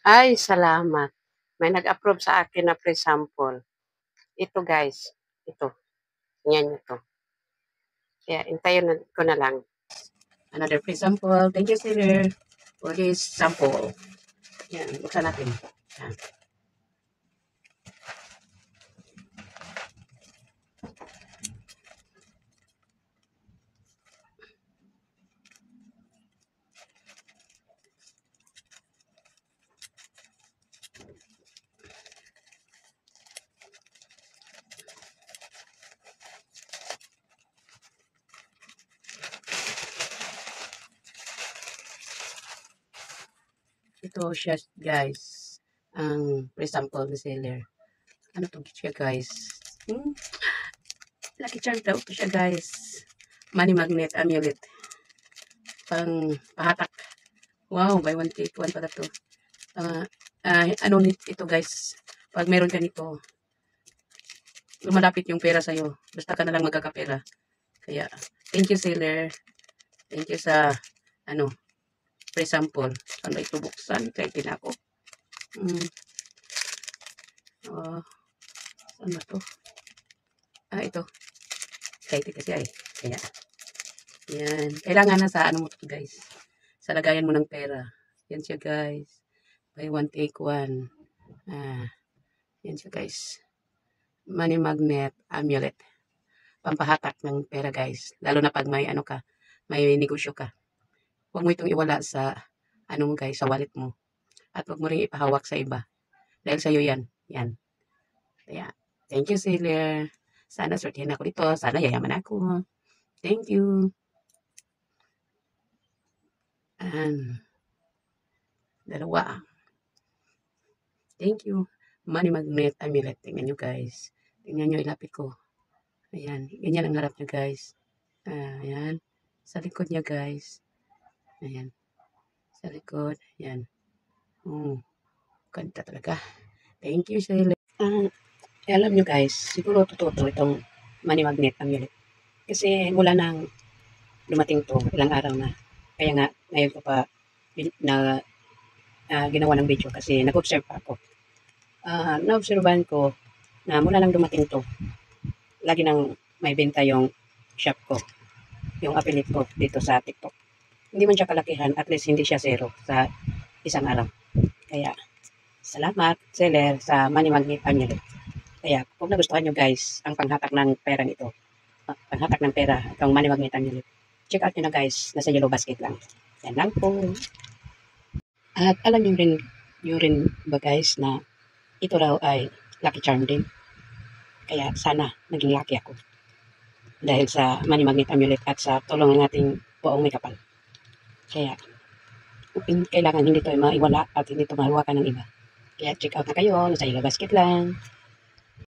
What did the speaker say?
Ay, salamat. May nag-approve sa akin na free sample. Ito guys, ito. Tingnan nyo to. Kaya intayin ko na lang. Another free sample. Thank you, Sailor, for this sample. Yan, buksan natin. Yan. Ito siya, guys. Ang free sample ni Sailor. Ano to siya, guys? Lucky charm daw to siya, guys. Money magnet amulet. Pang pahatak. Wow, buy one take one pala to. Ano ito, guys? Pag meron ka nito, lumalapit yung pera sa'yo. Basta ka na lang magkakapera. Kaya, thank you, Sailor. Thank you sa, free sample. Ano ito buksan? Kaya ako. Saan ba to? Ito. Excited kasi ay. Kaya, yan. Kailangan na sa mo to, guys. Sa lagayan mo ng pera. Yan siya, guys. Buy one, take one. Yan siya, guys. Money magnet amulet. Pampahatak ng pera, guys. Lalo na pag may may negosyo ka. Huwag mo itong iwala sa mo, guys, sa wallet mo. At huwag mo rin ipahawak sa iba. Dahil sa'yo yan. Yan. Kaya, thank you, Sailor. Sana sortihan ako dito. Sana yayaman ako. Thank you. Dalawa. Thank you. Money magnet amulet. Tingnan nyo, guys. Tingnan nyo, ilapit ko. Ayan. Ganyan ang harap nyo, guys. Ayan. Sa likod niya, guys. Ayan. Sa likod. Ayan. Ganda talaga. Thank you, Sailor. Alam nyo, guys, siguro totoo itong money magnet amulet. Kasi mula nang dumating to, ilang araw na. Kaya nga, ngayon ko pa ginawa ng video kasi nag-observe pa ako. Na-observean ko na mula nang dumating to, lagi nang may benta yung shop ko, yung affiliate ko dito sa TikTok. Hindi man siya kalakihan, at least hindi siya zero sa isang araw. Kaya, salamat, seller, sa money magnet amulet. Kaya, kung nagustuhan nyo, guys, ang panghatak ng pera nito, panghatak ng pera, itong money magnet amulet, check out nyo na, guys, nasa yellow basket lang. Yan lang po. At alam nyo rin ba, guys, na ito raw ay lucky charm din. Kaya sana naging lucky ako. Dahil sa money magnet amulet at sa tulong ng ating buong may kapal. Kaya, kailangan hindi ito maiwala at hindi ito mahawakan ng iba. Kaya check out na kayo, nasa yellow basket lang.